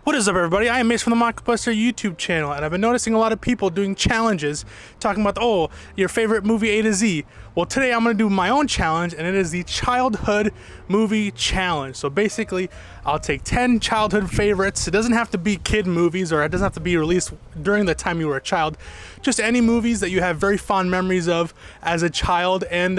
What is up, everybody? I am Mace from the Mockbuster YouTube channel, and I've been noticing a lot of people doing challenges talking about, oh, your favorite movie A to Z. Well, today I'm going to do my own challenge, and it is the childhood movie challenge. So basically, I'll take 10 childhood favorites. It doesn't have to be kid movies, or it doesn't have to be released during the time you were a child. Just any movies that you have very fond memories of as a child. And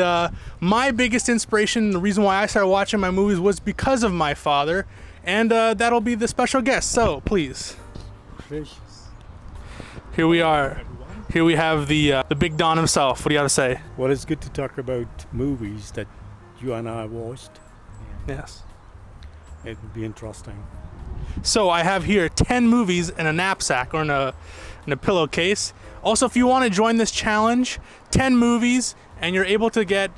my biggest inspiration, the reason why I started watching my movies was because of my father. And that'll be the special guest. So please, here we are. Here we have the big Don himself. What do you got to say? Well, it's good to talk about movies that you and I watched. Yes. It would be interesting. So I have here 10 movies in a knapsack or in a pillowcase. Also, if you want to join this challenge, 10 movies, and you're able to get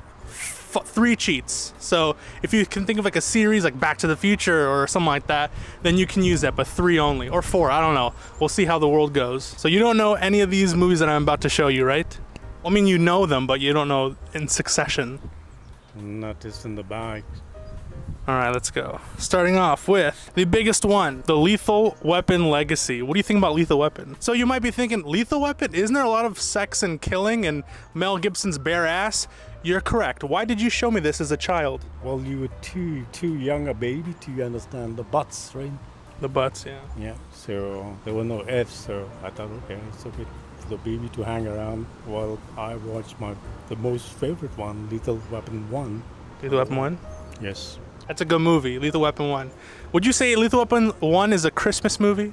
3 cheats. So if you can think of like a series like Back to the Future or something like that, then you can use that, but 3 only, or 4, I don't know. We'll see how the world goes. So you don't know any of these movies that I'm about to show you, right? I mean, you know them, but you don't know in succession. Not just in the bag. All right, let's go. Starting off with the biggest one, The Lethal Weapon Legacy. What do you think about Lethal Weapon? So you might be thinking, Lethal Weapon? Isn't there a lot of sex and killing and Mel Gibson's bare ass? You're correct. Why did you show me this as a child? Well, you were too young a baby to understand the butts, right? The butts, yeah. Yeah, so there were no F's, so I thought, okay, it's okay for the baby to hang around while I watched the most favorite one, Lethal Weapon 1. Lethal Weapon 1? Yes. That's a good movie, Lethal Weapon 1. Would you say Lethal Weapon 1 is a Christmas movie?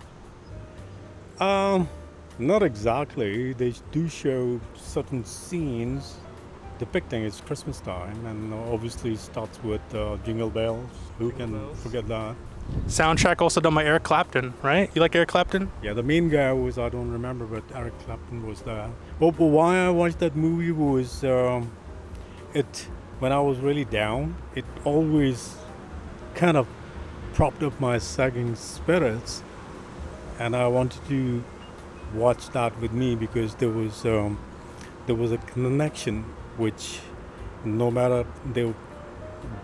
Not exactly. They do show certain scenes depicting it's Christmas time, and obviously starts with Jingle Bells. Who can forget that? Soundtrack also done by Eric Clapton, right? You like Eric Clapton? Yeah, the main guy was, I don't remember, but Eric Clapton was there. But why I watched that movie was, when I was really down, it always kind of propped up my sagging spirits, and I wanted to watch that with me because there was a connection, which no matter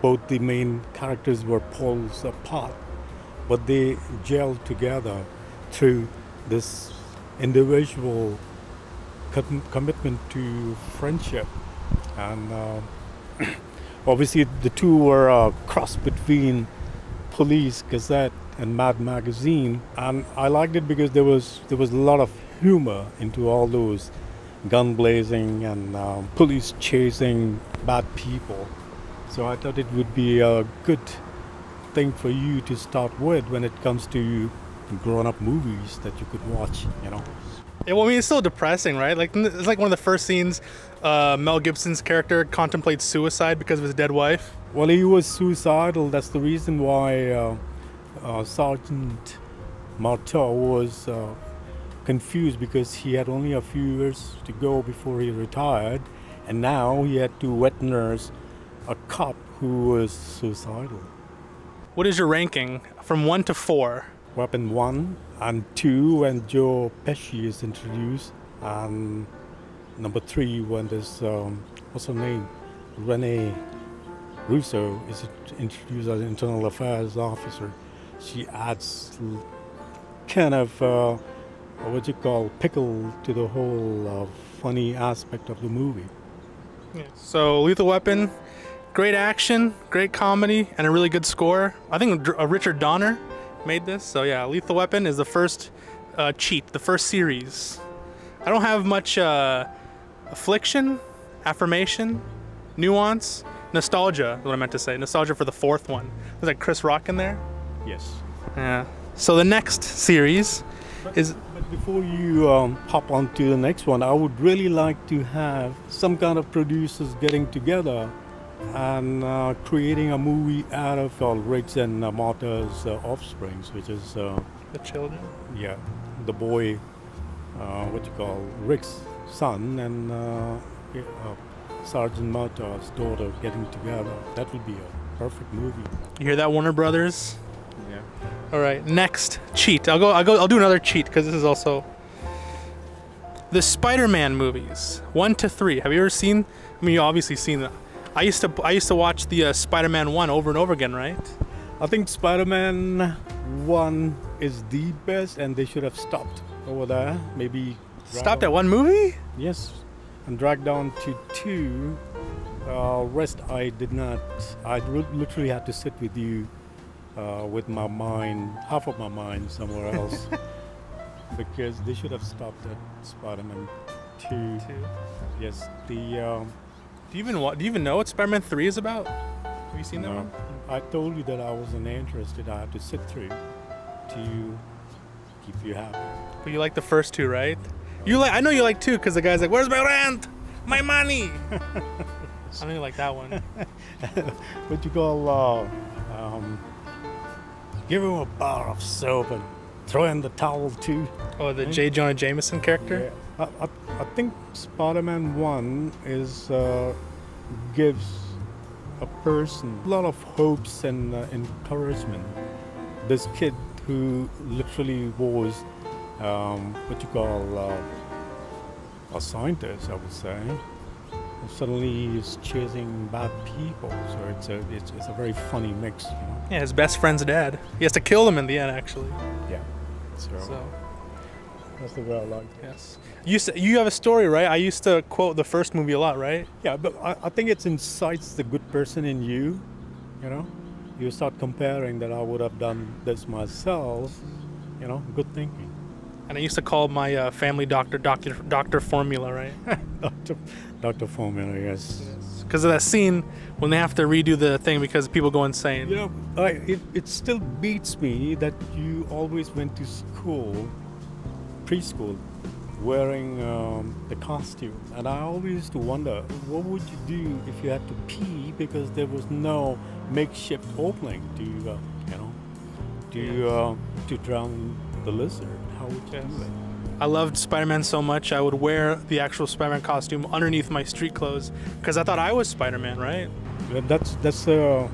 both the main characters were poles apart, but they gelled together through this individual commitment to friendship. And obviously the two were a cross between Police Gazette and Mad Magazine, and I liked it because there was a lot of humor into all those gun blazing and police chasing bad people. So I thought it would be a good thing for you to start with when it comes to grown-up movies that you could watch, you know. Yeah, well, I mean, it's still depressing, right? Like, it's like one of the first scenes Mel Gibson's character contemplates suicide because of his dead wife. Well, he was suicidal. That's the reason why Sergeant Marteau was confused, because he had only a few years to go before he retired, and now he had to wet nurse a cop who was suicidal. What is your ranking from 1 to 4? Weapon 1 and 2 when Joe Pesci is introduced, and number 3 when there's what's her name, Renee Russo is introduced as an internal affairs officer. She adds kind of what you call pickle to the whole funny aspect of the movie. Yeah. So Lethal Weapon, great action, great comedy, and a really good score. I think Richard Donner made this. So yeah, Lethal Weapon is the first cheat, the first series. I don't have much affliction, affirmation, nuance, nostalgia, what I meant to say. Nostalgia for the 4th one. Was like Chris Rock in there? Yes. Yeah. So the next series is... But before you hop on to the next one, I would really like to have some kind of producers getting together and creating a movie out of Riggs and Morta's offsprings, which is... the children? Yeah, the boy, what you call, Rick's son and Sergeant Morta's daughter getting together. That would be a perfect movie. You hear that, Warner Brothers? Yeah. All right, next cheat. I'll do another cheat because this is also the Spider-Man movies, 1 to 3. Have you ever seen? I mean, you obviously seen them. I used to watch the Spider-Man 1 over and over again, right? I think Spider-Man 1 is the best, and they should have stopped over there. Maybe Stopped at one movie? Yes, and dragged down to 2. Rest I did not. I literally had to sit with you, with my mind, half of my mind somewhere else, because they should have stopped at Spider-Man 2. Yes, the. Do you even know what Spider-Man 3 is about? Have you seen that one? I told you that I wasn't interested. I had to sit through to keep you happy. But you like the first 2, right? I know you like 2 because the guy's like, "Where's my rent? My money?" I know you like that one. What you call give him a bar of soap and throw in the towel too. Oh, the J. Jonah Jameson character? Yeah. I think Spider-Man 1 is gives a person a lot of hopes and encouragement. This kid who literally was what you call a scientist, I would say, suddenly he's chasing bad people. So it's a very funny mix, you know. Yeah, his best friend's dad. He has to kill them in the end, actually. Yeah. So that's the way I like it. Yes. You have a story, right? I used to quote the first movie a lot, right? Yeah, but I think it incites the good person in you, you know. You start comparing that I would have done this myself, you know, good thinking. And I used to call my family doctor Dr. Formula, right? Dr. Formula, yes. Because of that scene when they have to redo the thing because people go insane. You know, it still beats me that you always went to school, preschool, wearing the costume. And I always used to wonder, what would you do if you had to pee because there was no makeshift opening to drown the lizard? How would you do it? I loved Spider-Man so much, I would wear the actual Spider-Man costume underneath my street clothes because I thought I was Spider-Man, right? That's a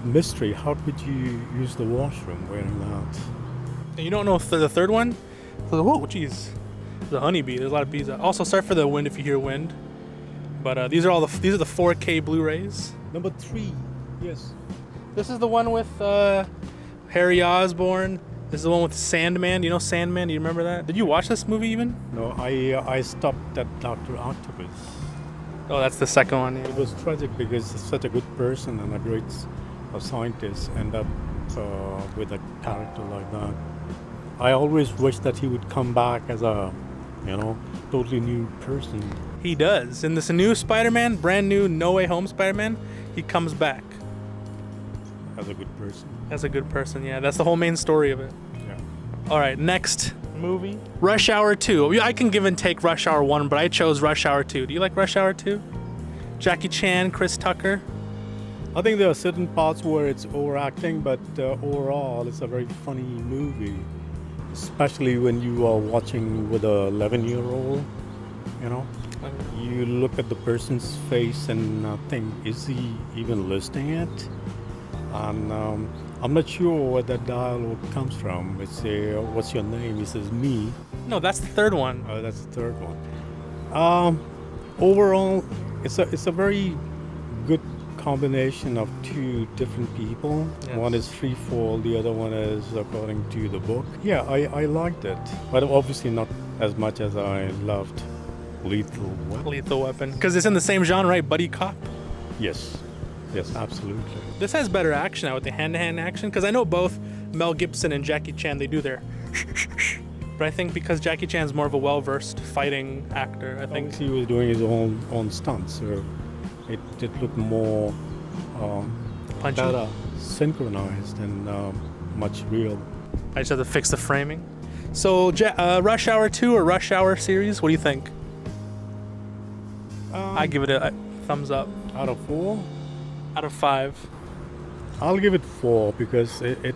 mystery. How could you use the washroom wearing that? And you don't know the third one? Whoa, jeez. The honeybee. There's a lot of bees. Also, sorry for the wind if you hear wind. But these are the 4K Blu-rays. Number 3, yes. This is the one with Harry Osborn. This is the one with Sandman. Do you know Sandman? Do you remember that? Did you watch this movie even? No, I stopped at Dr. Octopus. Oh, that's the second one. Yeah. It was tragic because such a good person and a great scientist end up with a character like that. I always wish that he would come back as a, totally new person. He does. In this new Spider-Man, brand new No Way Home Spider-Man, he comes back. As a good person. As a good person, yeah. That's the whole main story of it. Yeah. All right, next movie. Rush Hour 2. I can give and take Rush Hour 1, but I chose Rush Hour 2. Do you like Rush Hour 2? Jackie Chan, Chris Tucker. I think there are certain parts where it's overacting, but overall it's a very funny movie. Especially when you are watching with a 11-year-old, You look at the person's face and think, is he even listening it? And I'm not sure where that dialogue comes from. It's what's your name? He says, me. No, that's the third one. Oh, that's the third one. Overall, it's a very good combination of two different people. Yes. One is free fall, the other one is according to the book. Yeah, I liked it, but obviously not as much as I loved Lethal Weapon. Lethal Weapon, because it's in the same genre, right? Buddy cop. Yes, absolutely. This has better action now with the hand-to-hand action, because I know both Mel Gibson and Jackie Chan, they do their but I think because Jackie Chan's more of a well-versed fighting actor, I think he was doing his own stunts, so it looked more better synchronized and much real. I just have to fix the framing. So Rush Hour 2 or Rush Hour series, what do you think? I give it a thumbs up. Out of 4? Out of 5. I'll give it 4 because it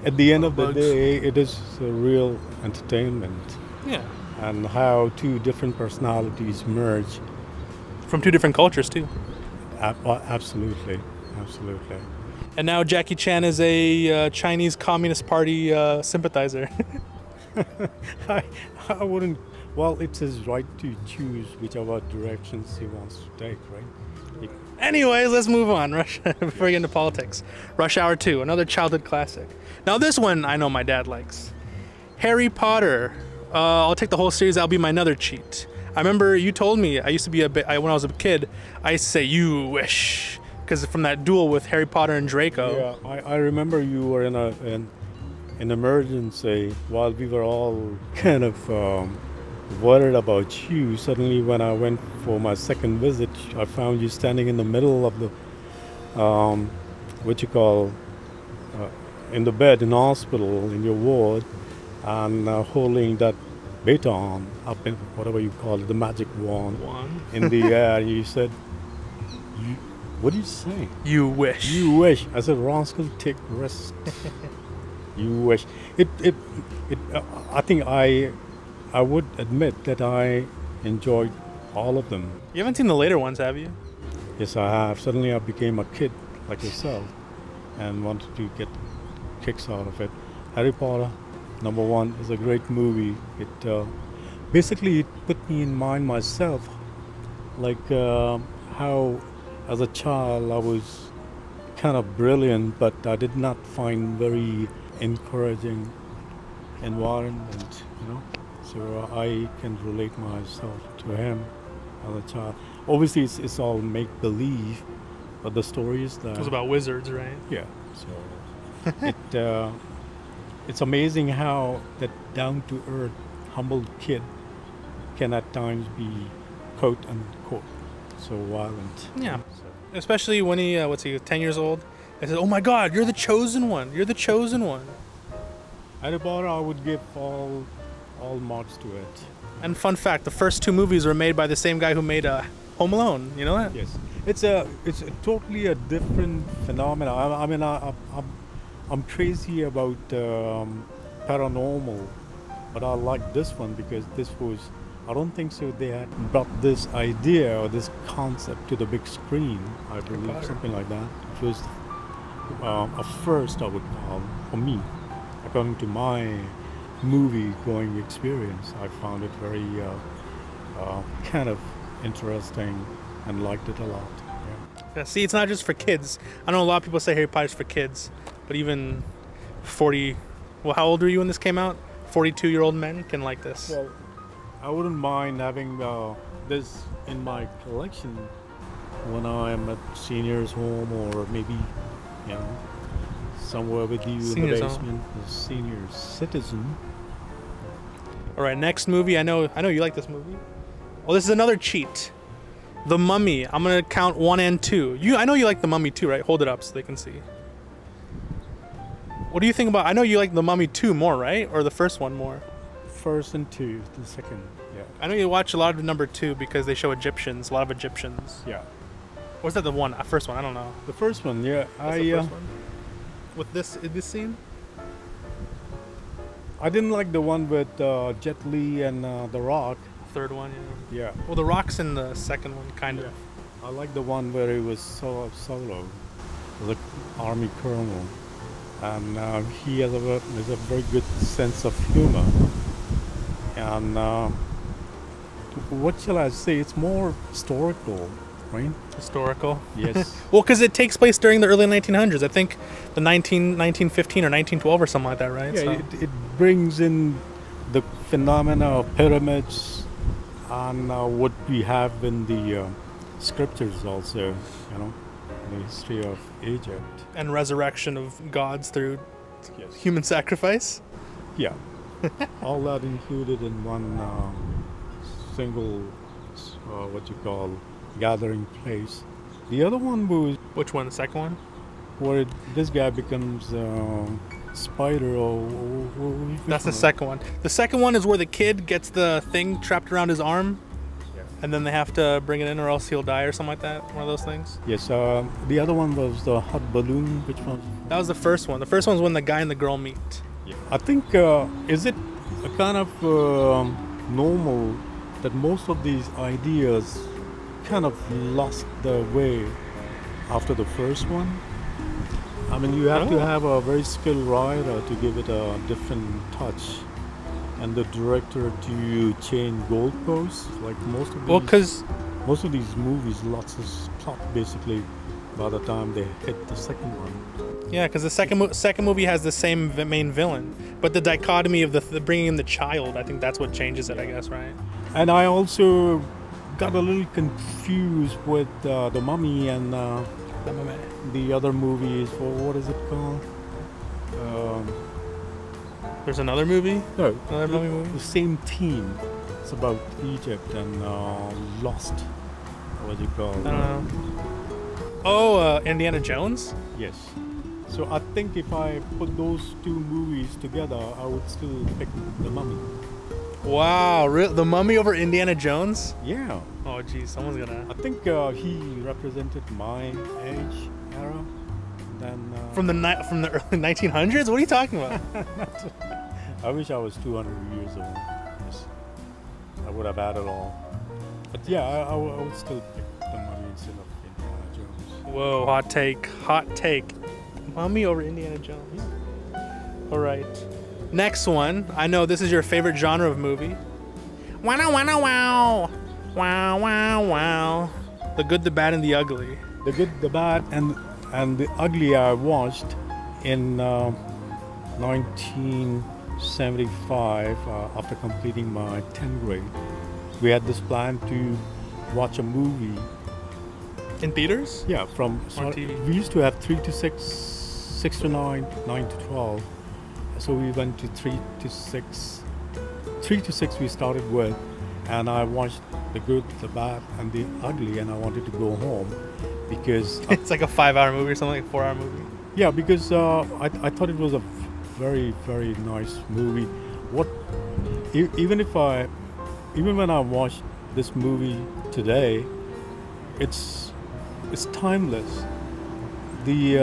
at the end of the day, it is a real entertainment. Yeah. And how two different personalities merge. From two different cultures, too. Absolutely. And now Jackie Chan is a Chinese Communist Party sympathizer. I wouldn't... Well, it's his right to choose whichever directions he wants to take, right? Anyways, let's move on. Before we get into politics. Rush Hour 2, another childhood classic. Now this one I know my dad likes. Harry Potter. I'll take the whole series. That'll be my another cheat. I remember you told me I used to be when I was a kid. I used to say "you wish" because from that duel with Harry Potter and Draco. Yeah, I remember you were in an emergency while we were all kind of worried about you. Suddenly, when I went for my second visit, I found you standing in the middle of the in the bed in hospital in your ward, and holding that baton up in whatever you call it, the magic wand in the air. You said, "What did you say?" You wish. You wish. I said, "Ronskal, take rest." You wish. I think I would admit that I enjoyed all of them. You haven't seen the later ones, have you? Yes, I have. Suddenly I became a kid like yourself and wanted to get kicks out of it. Harry Potter, #1, is a great movie. It basically it put me in mind myself, like how as a child I was kind of brilliant, but I did not find very encouraging environment, so I can relate myself to him as a child. Obviously it's all make believe, but the stories that It was about wizards, right? yeah, so it's amazing how that down to earth humble kid can at times be quote unquote so violent. Yeah. Especially when he, 10 years old? I said, "Oh my God, you're the chosen one. You're the chosen one." Harry Potter, I would give all marks to it. And fun fact, the first 2 movies were made by the same guy who made Home Alone. You know that? Yes, it's a totally a different phenomenon. I mean, I'm crazy about paranormal, but I like this one because this was. I don't think so. They had brought this idea or this concept to the big screen. I believe something like that. It was a first, I would call, for me. According to my movie-going experience, I found it very kind of interesting and liked it a lot. Yeah, see, it's not just for kids. I know a lot of people say Harry Potter's for kids, but even 40... Well, how old were you when this came out? 42-year-old men can like this. Well, I wouldn't mind having this in my collection when I am at senior's home or maybe, somewhere with you Senior's in the home. basement, a senior citizen. All right, next movie. I know you like this movie. Well, this is another cheat. The Mummy. I'm gonna count 1 and 2. I know you like The Mummy too, right? Hold it up so they can see. What do you think about? I know you like The Mummy 2 more, right? Or the first one more? First and 2, the second, yeah. I know you watch a lot of number 2 because they show Egyptians, a lot of Egyptians. Yeah. Or was that the first one? I don't know. The first one, yeah. That's the first one? With this scene? I didn't like the one with Jet Li and The Rock. Third one, yeah. Yeah. Well, The Rock's in the second one, kind of. I like the one where he was solo, the army colonel, and he has a very good sense of humor. And what shall I say? It's more historical, right? Historical. Yes. Well, because it takes place during the early 1900s. I think the 1915 or 1912 or something like that, right? Yeah, So- it brings in the phenomena of pyramids and what we have in the scriptures also, the history of Egypt. and resurrection of gods through Yes. human sacrifice. Yeah. All that included in one single, gathering place. The other one was Which one? The second one? where this guy becomes spider or That's the second one. The second one is where the kid gets the thing trapped around his arm, and then they have to bring it in or else he'll die or something like that. One of those things. Yes, the other one was the hot balloon. Which one? That was the first one. The first one was when the guy and the girl meet. I think, is it a kind of normal that most of these ideas kind of lost their way after the first one? I mean, you have to have a very skilled writer to give it a different touch, and the director to change goalposts, like most of these. Well, because most of these movies, lots of plot basically by the time they hit the second one. Yeah, because the second movie has the same main villain, but the dichotomy of the bringing in the child, I think that's what changes it. I guess, right? And I also got a little confused with the Mummy and the other movies. For what is it called? There's another movie. No, Another Mummy movie. the same theme. It's about Egypt and Lost. What do you call? I don't know. Oh, Indiana Jones. Yes. So I think if I put those two movies together, I would still pick the Mummy. Wow, the Mummy over Indiana Jones? Yeah. Oh, geez, someone's gonna. I think he represented my age era. Then From the early 1900s? What are you talking about? I wish I was 200 years old. Yes. I would have had it all. But yeah, I would still pick the Mummy instead of Indiana Jones. Whoa, hot take. Hot take. Mummy over Indiana Jones. All right. Next one. I know this is your favorite genre of movie. Wow, wow, wow. Wow, wow, wow. The Good, the Bad, and the Ugly. The Good, the Bad, and the Ugly I watched in 1975 after completing my 10th grade. We had this plan to watch a movie. In theaters? Yeah, from On TV. We used to have 3 to 6, 6 to 9, 9 to 12. So we went to 3 to 6. 3 to 6 we started with, and I watched The Good, the Bad, and the Ugly, and I wanted to go home because It's like a 5-hour movie or something, like a 4-hour movie. yeah, because I thought it was a very, very nice movie. Even when I watch this movie today, it's timeless. The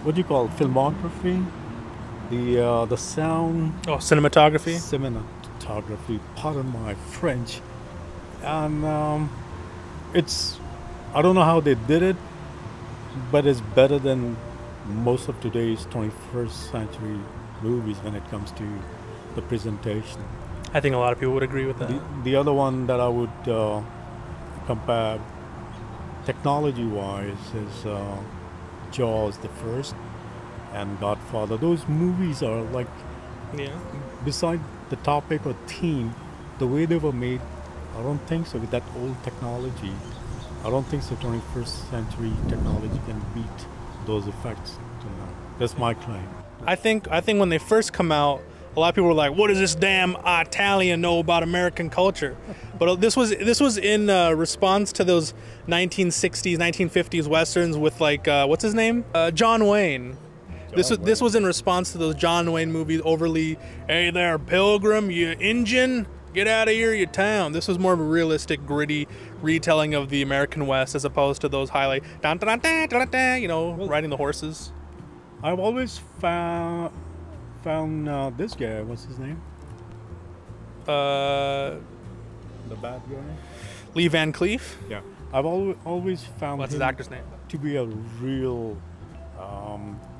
what do you call it? Filmography, the sound, Oh, cinematography? cinematography. Pardon my French, and it's I don't know how they did it, but it's better than most of today's 21st century movies when it comes to the presentation. I think a lot of people would agree with that. The other one that I would compare technology-wise is Jaws the first and Godfather. Those movies are like, Yeah. beside the topic or theme, the way they were made, I don't think so with that old technology. I don't think so 21st century technology can beat those effects to now. That's my claim. I think when they first come out, a lot of people were like, "What does this damn Italian know about American culture?" But this was in response to those 1960s, 1950s westerns with like what's his name, John Wayne. This was in response to those John Wayne movies, overly, "Hey there, Pilgrim, you Injun, get out of here, you town." This was more of a realistic, gritty retelling of the American West as opposed to those highlight, riding the horses. I've always found this guy. What's his name? The bad guy. Lee Van Cleef. Yeah, I've always found What's his him actor's name? to be a real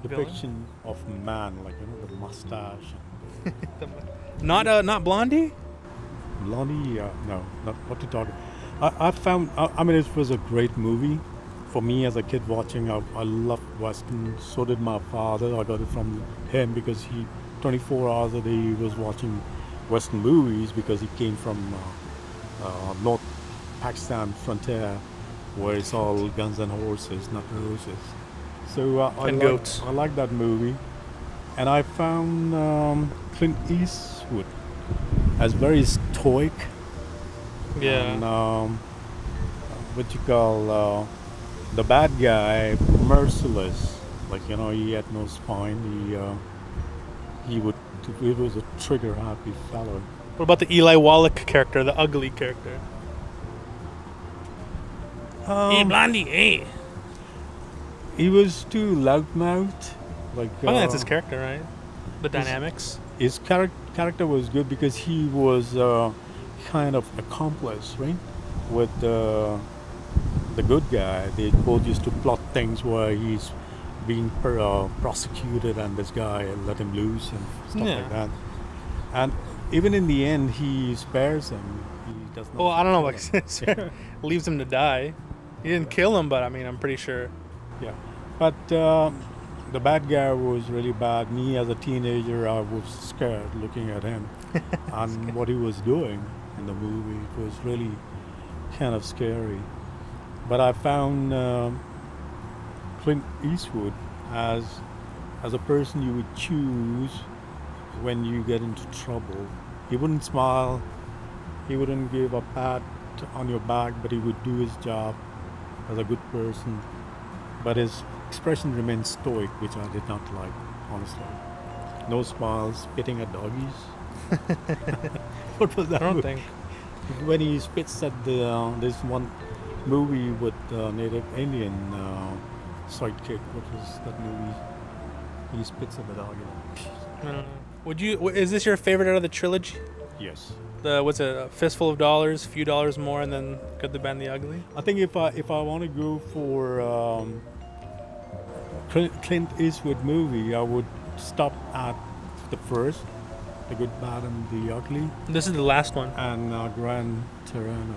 depiction of man, like the mustache. Not Blondie. Blondie, no, not what to talk. I found. I mean, it was a great movie. For me as a kid watching, I loved Western. So did my father. I got it from him because 24 hours a day, he was watching Western movies because he came from North Pakistan frontier, where it's all guns and horses, not roses. So goats. I like that movie, and I found Clint Eastwood as very stoic. Yeah. And, what you call the bad guy, merciless. Like he had no spine. He was a trigger happy fellow. What about the Eli Wallach character, the ugly character? Hey, Blondie, hey. He was too loudmouthed. Like I think that's his character, right? The dynamics. His character was good because he was kind of accomplice, right? With the good guy. They both used to plot things where he's being prosecuted and this guy let him loose and stuff like that. And even in the end, he spares him. He does not. Well, I don't know, kill like leaves him to die. He didn't kill him, but I mean, I'm pretty sure. Yeah, but the bad guy was really bad. Me as a teenager, I was scared looking at him and what he was doing in the movie. It was really kind of scary. But I found Clint Eastwood as a person you would choose when you get into trouble. He wouldn't smile, he wouldn't give a pat on your back, but he would do his job as a good person. But his expression remained stoic, which I did not like, honestly. No smiles, spitting at doggies. What was that? I don't movie? think. When he spits at the this one movie with native Indian sidekick. What was that movie? He spits at the dog. I don't know. Would you? Is this your favorite out of the trilogy? Yes. The what's it? A Fistful of Dollars, Few Dollars More, and then Good, the Bad, and the Ugly. I think if I want to go for Clint Eastwood movie, I would stop at the first, The Good, Bad, and the Ugly, This is the last one. and Gran Torino.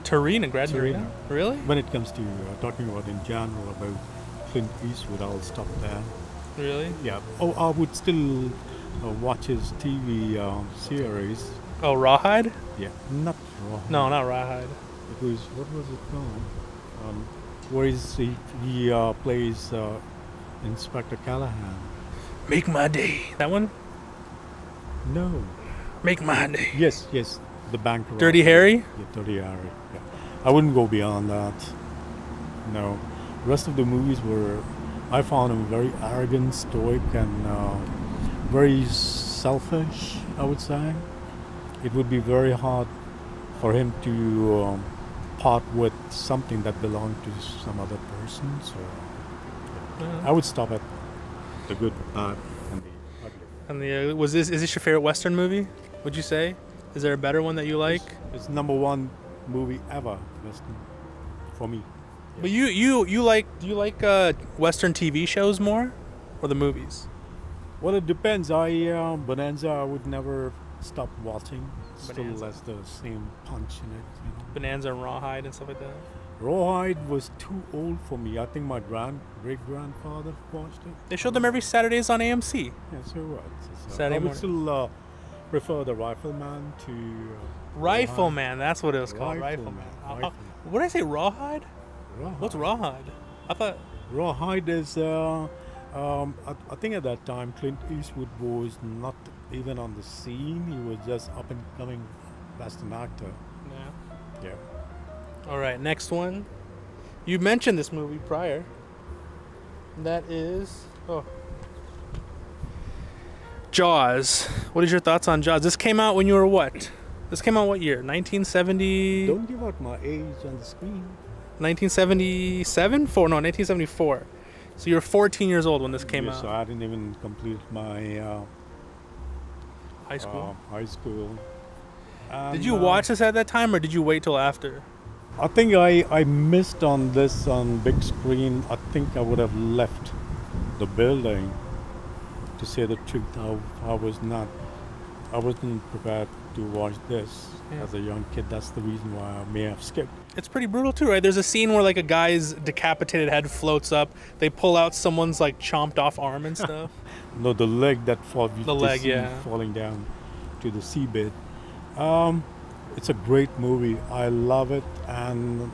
Torino, Gran Torino. Torino. Really? When it comes to talking about in general about Clint Eastwood, I'll stop there. Really? Yeah. Oh, I would still watch his TV series. Oh, Rawhide? Yeah. Not Raw. No, not Rawhide. It was, what was it called? Where is he plays Inspector Callahan. Make My Day. That one? No. Make My Day. Yes, yes. The bank robbery. Dirty Harry? Yeah, Dirty Harry. Yeah. I wouldn't go beyond that. No. The rest of the movies were, I found him very arrogant, stoic, and very selfish, I would say. It would be very hard for him to part with something that belonged to some other person. So I would stop at The Good, Bad, and the Ugly. And the is this your favorite Western movie? Would you say? Is there a better one that you like? It's number one movie ever, Western, for me. But you like, do you like Western TV shows more, or the movies? Well, it depends. Bonanza, I would never stop watching. Still Bonanza. has the same punch in it. You know. Bonanza and Rawhide and stuff like that. Rawhide was too old for me. I think my great-grandfather watched it. They showed them every Saturdays on AMC. Yeah, so what? So Saturday I would morning. still prefer the Rifleman to Rifleman, that's what it was called. Rifleman. Rifleman. What did I say? Rawhide? Rawhide. What's Rawhide? I thought. Rawhide is. I think at that time Clint Eastwood was not even on the scene. He was just up and coming Western actor. Yeah. Yeah. All right, next one. You mentioned this movie prior. That is Jaws. What is your thoughts on Jaws? This came out when you were what? This came out what year? 1970? Don't give out my age on the screen. 1977? 1974. So you were 14 years old when this came Yes, out. So I didn't even complete my High school. high school. Did you watch this at that time, or did you wait till after? I think I missed on this on big screen. I think I would have left the building. To say the truth, I wasn't prepared to watch this as a young kid. That's the reason why I may have skipped. It's pretty brutal too, right? There's a scene where like a guy's decapitated head floats up. They pull out someone's like chomped off arm and stuff. No, the leg that falling down to the seabed. It's a great movie. I love it. And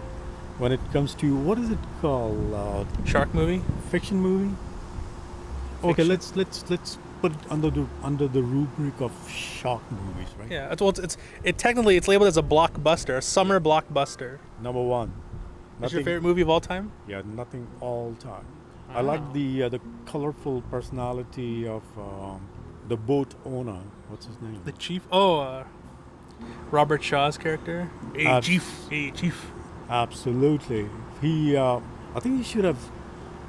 when it comes to, what is it called? Shark movie? Fiction movie. Okay, Fiction. let's put it under the rubric of shark movies, right? Yeah. It's technically it's labeled as a blockbuster, a summer blockbuster. Number one. What's your favorite movie of all time? Yeah, nothing all time. I like the colorful personality of the boat owner. What's his name? The chief. Robert Shaw's character. Hey chief. Absolutely. He. I think he should have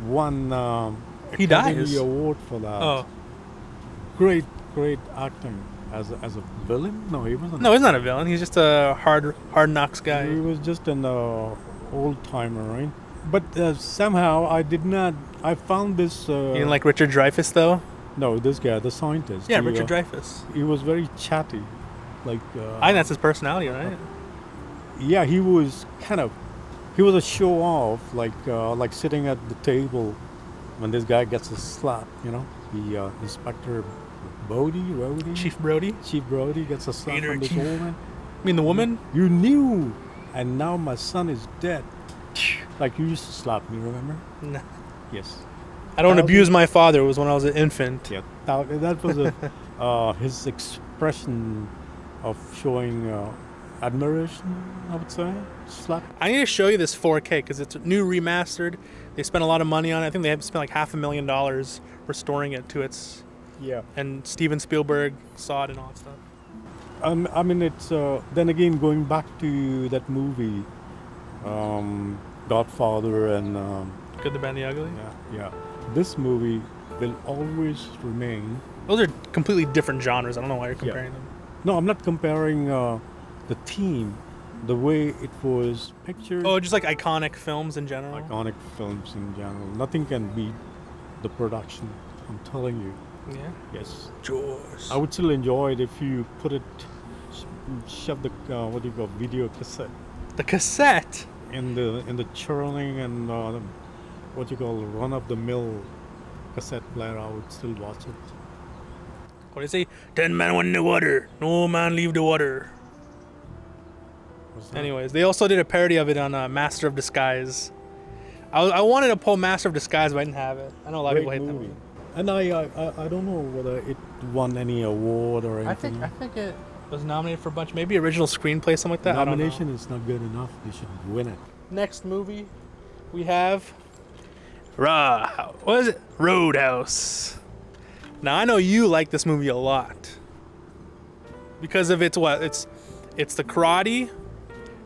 won. He Academy dies. Award for that. Oh Great acting as a villain. No, he wasn't. no, he's not a villain. He's just a hard knocks guy. He was just an old timer, right? But somehow I did not. I found this. You didn't like Richard Dreyfuss though? No, this guy, the scientist. Yeah, he, Richard Dreyfuss. He was very chatty, like. I think that's his personality, right? yeah, he was a show off, like sitting at the table when this guy gets a slap, the Inspector Brody, Chief Brody gets a slap Peter from this Chief. old man. I mean, the woman. You knew, and now my son is dead. Like you used to slap me, remember? Nah. Yes. I don't Thousand- abuse my father. It was when I was an infant. Yeah, that was his expression of showing admiration, I would say. Slap. I need to show you this 4K because it's new remastered. They spent a lot of money on it. I think they have spent like $500,000 restoring it to its. Yeah. And Steven Spielberg saw it and all that stuff. I mean, it's then again going back to that movie, Godfather, and Good, the Bad, and the Ugly. yeah. This movie will always remain. Those are completely different genres. I don't know why you're comparing them. No, I'm not comparing the theme, the way it was pictured. Oh, just like iconic films in general. Iconic films in general. Nothing can beat the production. I'm telling you. Yeah. Yes. Jaws. I would still enjoy it if you put it, shove the video cassette The cassette. in the churning and run of the mill cassette player. I would still watch it. What do you say? 10 men went in the water. No man leave the water. What's that? Anyways, they also did a parody of it on Master of Disguise. I wanted to pull Master of Disguise, but I didn't have it. I know a lot of Great people hate that movie. movie. And I don't know whether it won any award or anything. I think it was nominated for a bunch, maybe original screenplay, something like that. I don't know. Nomination is not good enough. They should win it. Next movie, we have what is it? Roadhouse. Now I know you like this movie a lot because of it's the karate,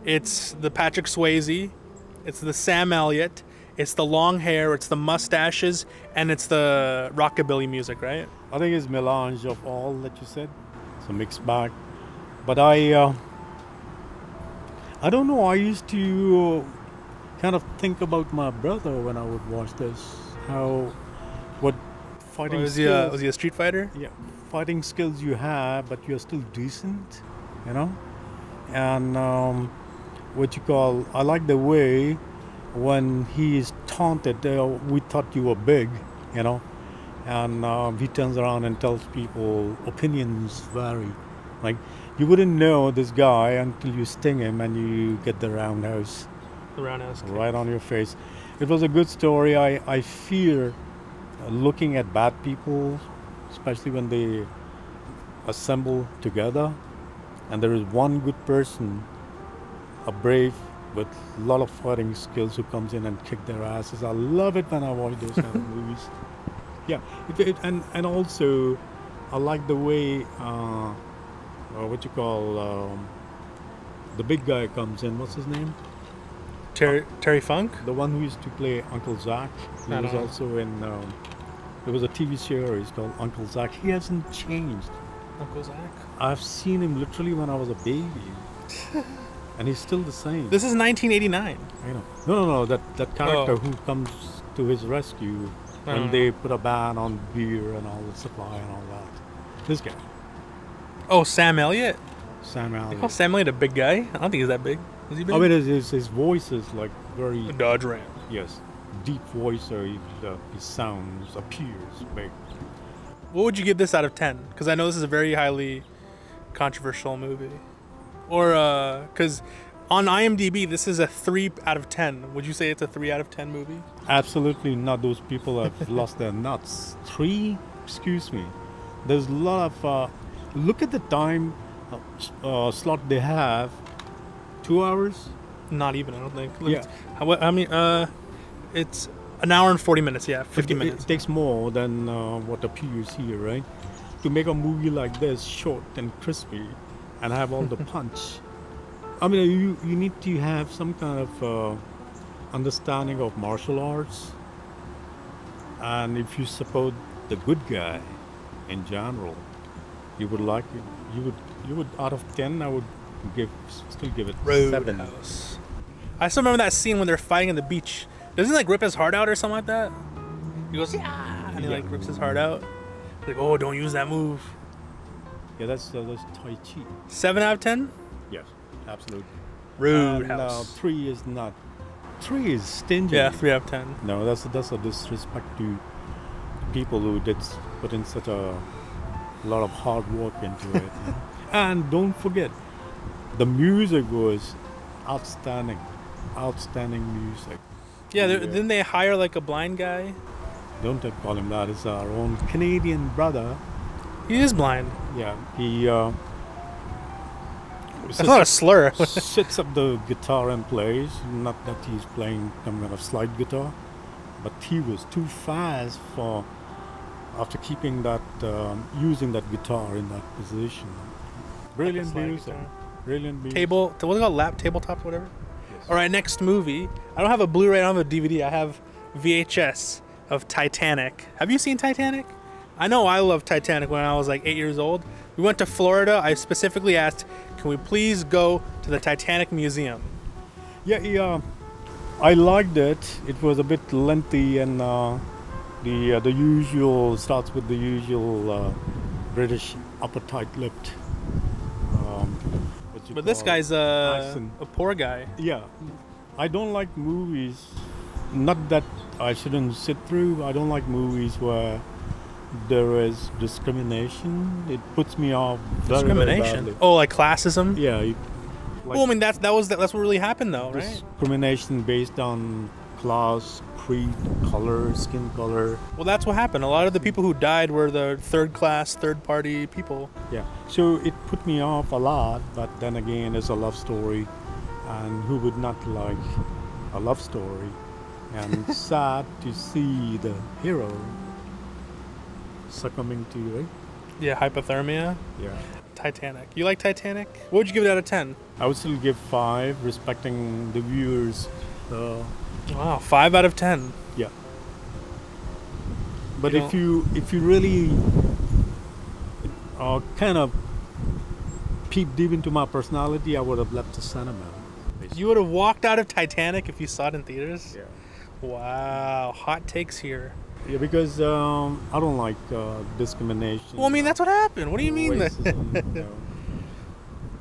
it's the Patrick Swayze, it's the Sam Elliott, it's the long hair, it's the mustaches, and it's the rockabilly music, right? I think it's melange of all that you said. It's a mixed bag. But I don't know. I used to kind of think about my brother when I would watch this. What fighting Was skills? he a street fighter? Yeah, fighting skills you have, but you're still decent, And I like the way when he is taunted, we thought you were big, and he turns around and tells people opinions vary. Like, you wouldn't know this guy until you sting him and you get the roundhouse The Roundhouse Kick. right on your face. It was a good story. I fear looking at bad people, especially when they assemble together, and there is one good person, a brave with a lot of fighting skills, who comes in and kick their asses. I love it when I watch those kind of movies. Yeah, and also I like the way the big guy comes in. What's his name? Terry Funk? The one who used to play Uncle Zach. He I was don't know. also in. There was a TV series called Uncle Zach. He hasn't changed. Uncle Zach. I've seen him literally when I was a baby, and he's still the same. This is 1989. I know. No. That character Oh. who comes to his rescue when they put a ban on beer and all the supply and all that. This guy, Oh, Sam Elliott? Sam They call Elliott. Sam Elliott a big guy? I don't think he's that big. Is he big? I mean, his voice is like very A Dodge Ram. yes, deep voice. So his sounds appears big. What would you give this out of 10? Because I know this is a very highly controversial movie. Or, because on IMDb, this is a 3 out of 10. Would you say it's a 3 out of 10 movie? Absolutely not. Those people have lost their nuts. 3? Excuse me. There's a lot of. Look at the time slot they have. 2 hours. Not even, I don't think. Look, Yeah. How many? It's an hour and 40 minutes, yeah. 50 minutes. It takes more than what appears here, right? To make a movie like this, short and crispy, and have all the punch. I mean, you need to have some kind of understanding of martial arts, and if you support the good guy in general, you would like it. You would out of 10, I would still give it 7. Roadhouse. I still remember that scene when they're fighting on the beach. Doesn't he like rip his heart out or something like that? He goes, yeah, and he like rips his heart out. Like, oh, don't use that move. Yeah, that's Tai Chi. 7 out of 10? Yes, absolutely. Rude And, house. 3 is not. 3 is stingy. Yeah, 3 out of 10. No, that's a disrespect to people who did put in such a lot of hard work into it. And don't forget, the music was outstanding. Outstanding music. Yeah, Yeah. didn't they hire like a blind guy? Don't call him that. It's our own Canadian brother. He is blind. Yeah, he That's not a slur. sits up the guitar and plays. Not that he's playing some kind of slide guitar, but he was too fast for after keeping that using that guitar in that position. Brilliant slide music. guitar. Brilliant music. What's it called? Tabletop, whatever. Yes. All right, next movie. I don't have a Blu-ray. I don't have a DVD. I have VHS of Titanic. Have you seen Titanic? I know I loved Titanic when I was like 8 years old. We went to Florida. I specifically asked, can we please go to the Titanic Museum? Yeah. I liked it. It was a bit lengthy, and the usual starts with the usual British upper tight-lipped. What you But this call guy's accent. a poor guy. Yeah, I don't like movies. Not that I shouldn't sit through. I don't like movies where there is discrimination. It puts me off. Very, Discrimination. Very badly. Oh, like classism. Yeah. Well, I mean that's what really happened though, right? Discrimination based on class, creed, color, skin color. Well, that's what happened. A lot of the people who died were the third-class, third-party people. Yeah. So it put me off a lot. But then again, it's a love story, and who would not like a love story? And sad to see the hero succumbing to it. Yeah, hypothermia. Yeah. Titanic. You like Titanic? What would you give it out of 10? I would still give 5, respecting the viewers. Wow, 5 out of 10. Yeah. But You if you really kind of peep deep into my personality, I would have left the cinema. basically. You would have walked out of Titanic if you saw it in theaters? Yeah. Wow, hot takes here. Yeah, because I don't like discrimination. Well, I mean, that's what happened. What do you mean? Racism,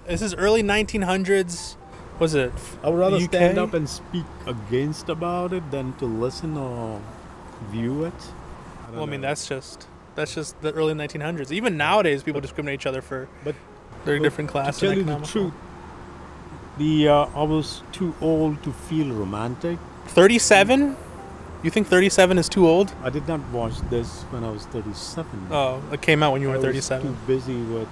This is early 1900s. Was it? I would rather UK? stand up and speak against about it than to listen or view it. Well, I mean, that's just the early 1900s. Even nowadays, people discriminate each other for But their different to classes. tell and you the economical. truth, I was too old to feel romantic. 37? You think 37 is too old? I did not watch this when I was 37. Oh, it came out when you were I was 37. too busy with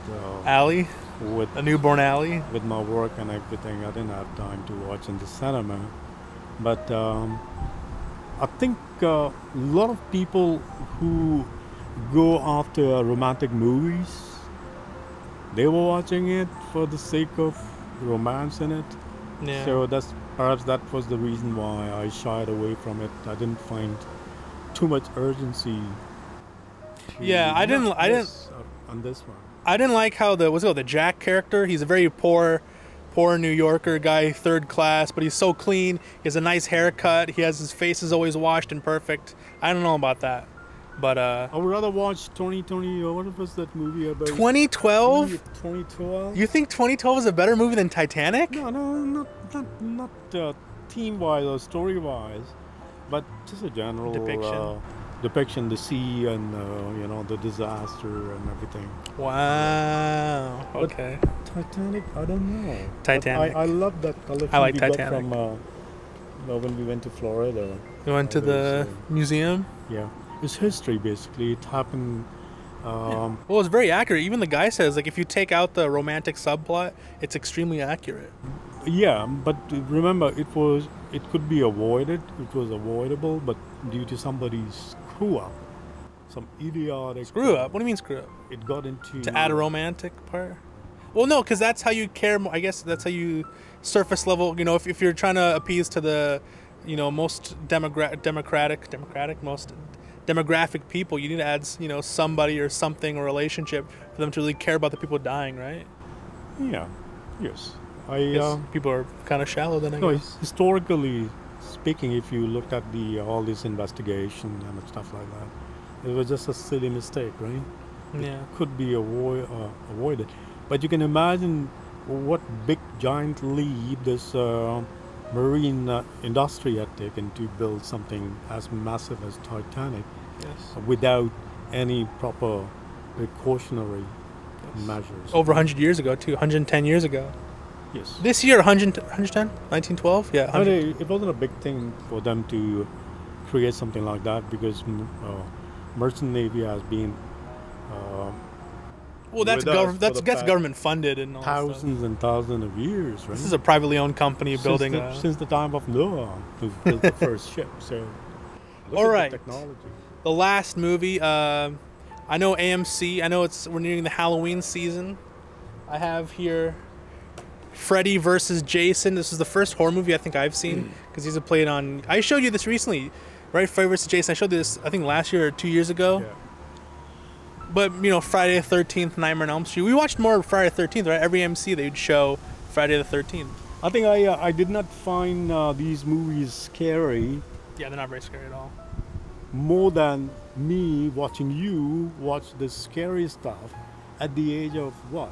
Allie, with a newborn Allie. with my work and everything. I didn't have time to watch in the cinema. But I think a lot of people who go after romantic movies, they were watching it for the sake of romance in it. Yeah. So perhaps that was the reason why I shied away from it. I didn't find too much urgency. Yeah, I didn't- on this one. I didn't like how the Jack character. He's a very poor New Yorker guy, third class, but he's so clean. He has a nice haircut. His face is always washed and perfect. I don't know about that, but I would rather watch 2020. What was that movie about? 2012. 2012. You think 2012 is a better movie than Titanic? No, not theme wise or story wise, but just a general depiction, the sea and the disaster and everything. Wow. Okay. Titanic, I don't know. Titanic. I love that collection I like we got Titanic. from when we went to Florida. You went to It the was, museum. Yeah, it's history basically. It happened. Well, it's very accurate. Even the guy says, like, if you take out the romantic subplot, it's extremely accurate. Yeah, but remember, it could be avoided. It was avoidable, but due to somebody's screw up, some idiotic Screw up. What do you mean screw up? it got into To add a romantic part? Well, no, because that's how you care. I guess that's how you surface level. You know, if you're trying to appease to the, most most demographic people, you need to add, somebody or something or relationship for them to really care about the people dying, right? Yeah, yes. Yes, people are kind of shallow then, I No, guess. historically speaking, if you looked at all this investigation and stuff like that, it was just a silly mistake, right? Yeah. Could be avoided. But you can imagine what big giant leap this marine industry had taken to build something as massive as Titanic Yes. without any proper precautionary measures. Over 100 years ago, too. 110 years ago. Yes. This year, 110? 1912? Yeah. But 100. it wasn't a big thing for them to create something like that because merchant navy has been Well, that's with us for that's the gets past government funded and all that stuff. thousands and thousands of years, right? This is a privately owned company building since the time of Noah to build the first ship. So, look All at right. the technology. the last movie. I know AMC. I know we're nearing the Halloween season. I have here Freddy versus Jason. This is the first horror movie I think I've seen because he's played on. I showed you this recently, right? Freddy versus Jason. I showed this I think last year or 2 years ago. Yeah. But you know, Friday the 13th, Nightmare on Elm Street. We watched more Friday the 13th, right? Every AMC they would show Friday the 13th. I think I did not find these movies scary Yeah, they're not very scary at all. more than me watching you watch the scary stuff at the age of what?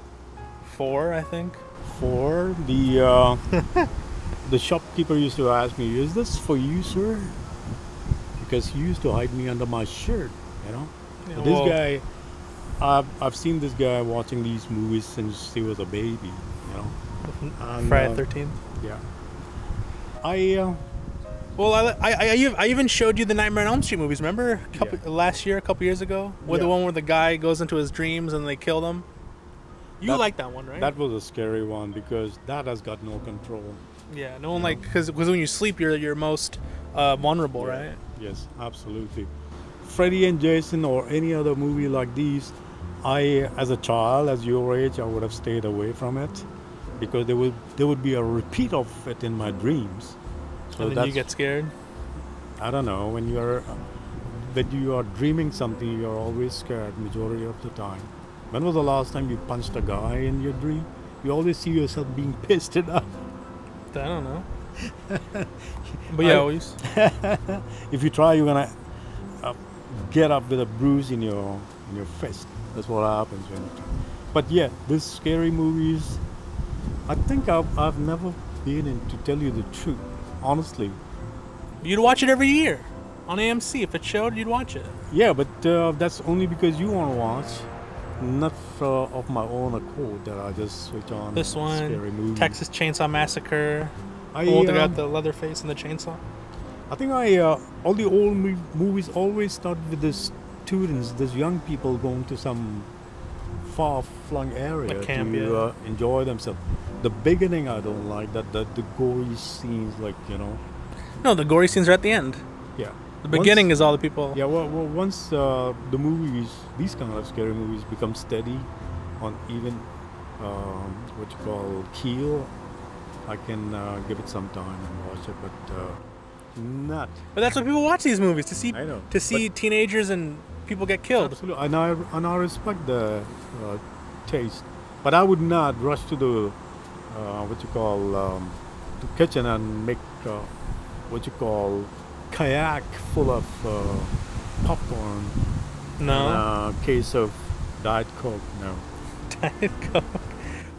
4, I think. 4. The the shopkeeper used to ask me, "Is this for you, sir?" Because he used to hide me under my shirt, you know. Yeah, But this well, guy, I've seen this guy watching these movies since he was a baby, you know. And, Friday the 13th. Yeah. I Well, I even showed you the Nightmare on Elm Street movies. Remember last year, a couple years ago, with the Yeah. one where the guy goes into his dreams and they killed him. You like that one, right? that was a scary one because that has got no control. Yeah, no one like because when you sleep, you're most vulnerable, Yeah. right? Yes, absolutely. Freddy and Jason or any other movie like these, as a child, as your age, I would have stayed away from it because there would be a repeat of it in my dreams. So And then you get scared. I don't know, when you are dreaming something, you're always scared majority of the time. When was the last time you punched a guy in your dream? You always see yourself being pissed enough. I don't know. But yeah, If you try, you're gonna get up with a bruise in your fist. That's what happens when. But yeah, these scary movies. I think I've never been in, to tell you the truth, honestly. you'd watch it every year on AMC if it showed. You'd watch it. Yeah, but that's only because you want to watch, not of my own accord that I just switch on This one, scary movies. Texas Chainsaw Massacre. I, The one that got the leather face and the chainsaw. I think all the old movies always start with the students, these young people going to some far-flung area Like camp, to yeah. enjoy themselves. The beginning I don't like that the gory scenes, like, you know. No, the gory scenes are at the end. Yeah. The beginning is all the people. Yeah. Well, once the movies, these kind of scary movies, become steady on even what you call keel, I can give it some time and watch it, but not. But that's why people watch these movies to see I know, teenagers and people get killed. Absolutely, and I respect the taste, but I would not rush to the what you call the kitchen and make what you call kayak full of popcorn No. and a case of Diet Coke. No. Diet Coke.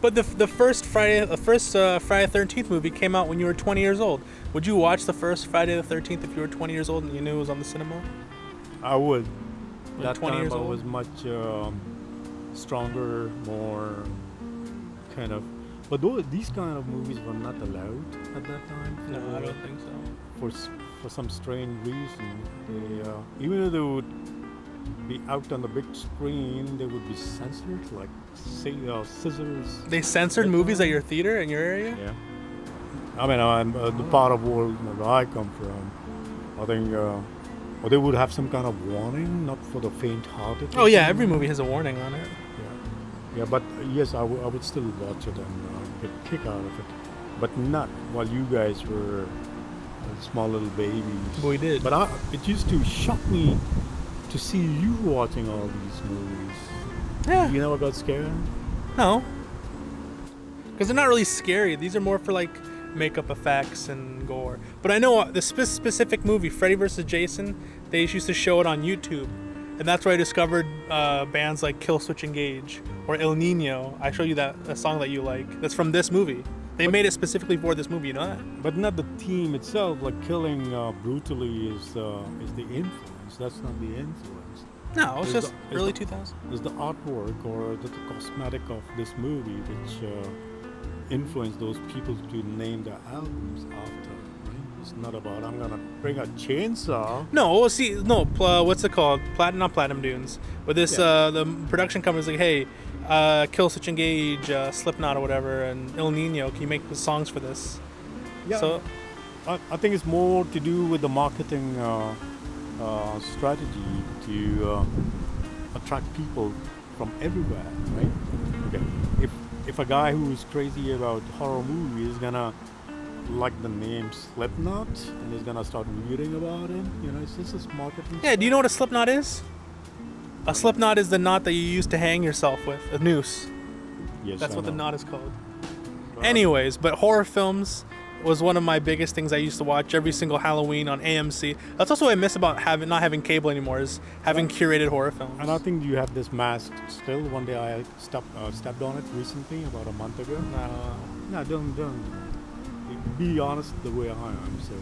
But the first Friday the 13th movie came out when you were 20 years old. Would you watch the first Friday the 13th if you were 20 years old and you knew it was on the cinema? I would. You're That 20 time years I old? was much stronger, more kind of. But these kind of movies were not allowed at that time. No, I don't think so. For some strange reason, they even though they would be out on the big screen, they would be censored, like say scissors. They censored movies at your theater in your area? Yeah. I mean, I'm the part of the world that I come from. I think, or they would have some kind of warning, not for the faint-hearted. Oh yeah, every movie has a warning on it. Yeah, but yes, I would still watch it and get a kick out of it, but not while you guys were small little babies. We did. But it used to shock me to see you watching all these movies. Yeah. You never got scared? No. Because they're not really scary. These are more for like makeup effects and gore. But I know the specific movie, Freddy vs. Jason, they used to show it on YouTube. and that's where I discovered bands like Killswitch Engage or El Nino. I showed you a song that you like. That's from this movie. They made it specifically for this movie, you know that? But not the theme itself. Like killing brutally is the influence. That's not the influence. No, it's There's just the- early 2000s. There's the artwork or the cosmetic of this movie which influenced those people to name their albums after. Right? It's not about I'm gonna bring a chainsaw. No, well, see, no, what's it called? Not Platinum Dunes. But this, the production company's like, hey, Killswitch Engage, Slipknot or whatever, and El Nino, can you make the songs for this? Yeah. So, I think it's more to do with the marketing strategy to attract people from everywhere, right? Okay. If a guy who is crazy about horror movies is gonna like the name Slipknot and is gonna start reading about it, you know, it's just this marketing. yeah, do you know what a Slipknot is? A Slipknot is the knot that you use to hang yourself with, a noose. Yes, That's I what the know. knot is called. Well, Anyways, but horror films was one of my biggest things I used to watch every single Halloween on AMC. That's also what I miss about not having cable anymore, is having curated horror films. And I think you have this mask still. One day I stepped on it recently, about a month ago. No, don't. Be honest the way I am. So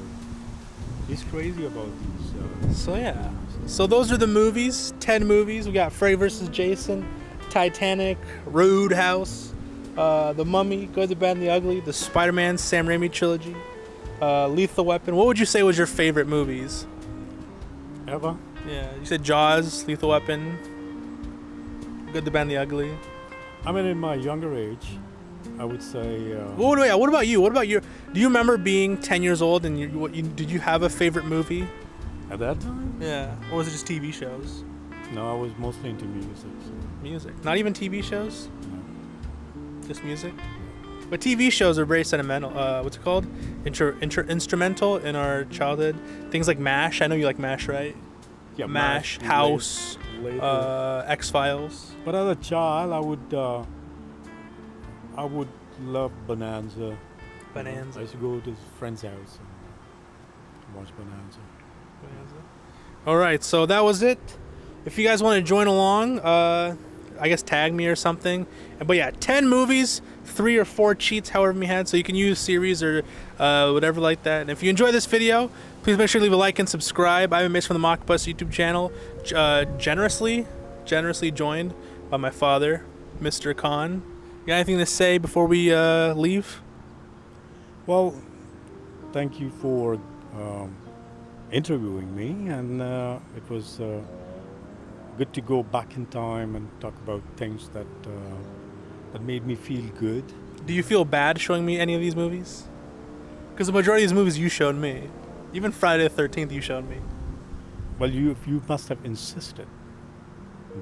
he's crazy about these. So yeah. So those are the movies. 10 movies. We got Freddy vs. Jason, Titanic, Roadhouse, The Mummy, Good, the Bad, and the Ugly, the Spider-Man Sam Raimi trilogy, Lethal Weapon. What would you say was your favorite movies? Ever? Yeah, you said Jaws, Lethal Weapon, Good, the Bad, and the Ugly. I mean, in my younger age, I would say. What about you? What about your? Do you remember being 10 years old and did you have a favorite movie? At that time? Yeah, or was it just TV shows? No, I was mostly into music. So, Music, not even TV shows, no. just music. But TV shows are very sentimental. What's it called? Instrumental in our childhood. Things like MASH. I know you like MASH, right? Yeah, MASH, House, later. X-Files. But as a child, I would love Bonanza. Bonanza. I used to go to his friend's house and watch Bonanza. All right, so that was it. If you guys want to join along, I guess tag me or something. But yeah, 10 movies, 3 or 4 cheats, however many had, so you can use series or whatever like that. And if you enjoy this video, please make sure to leave a like and subscribe. I'm Mitch from the Mockbus YouTube channel, generously joined by my father, Mr. Khan. You got anything to say before we leave? Well, thank you for interviewing me, and it was good to go back in time and talk about things that made me feel good. Do you feel bad showing me any of these movies? Because the majority of these movies you showed me. Even Friday the 13th you showed me. Well, you must have insisted.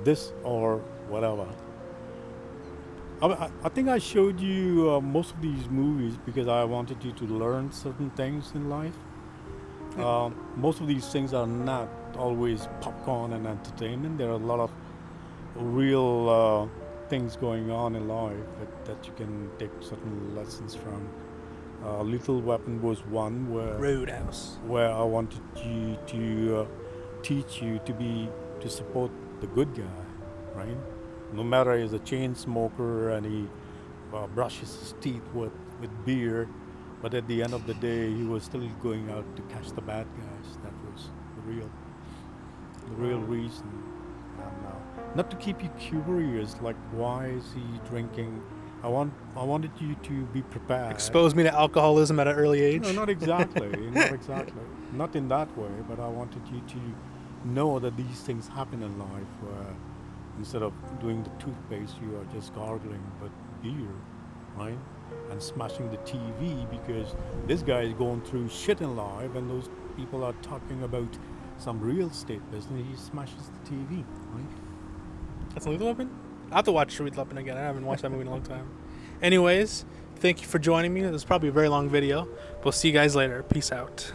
This or whatever. I think I showed you most of these movies because I wanted you to learn certain things in life. Most of these things are not always popcorn and entertainment. There are a lot of real things going on in life that you can take certain lessons from. Lethal Weapon was one Roadhouse. where I wanted you to teach you to support the good guy, right? No matter he's a chain smoker and he brushes his teeth with beer, but at the end of the day, he was still going out to catch the bad guys. That was the real reason. And not to keep you curious, like why is he drinking? I wanted you to be prepared. Exposed me to alcoholism at an early age. No, not exactly. Not exactly. Not in that way, but I wanted you to know that these things happen in life where instead of doing the toothpaste, you are just gargling with beer, right? And smashing the TV because this guy is going through shit in life and those people are talking about some real estate business. He smashes the TV, right? That's a Lethal Weapon? I have to watch Lethal Weapon again. I haven't watched that movie in a long time. Anyways, thank you for joining me. This is probably a very long video. We'll see you guys later. Peace out.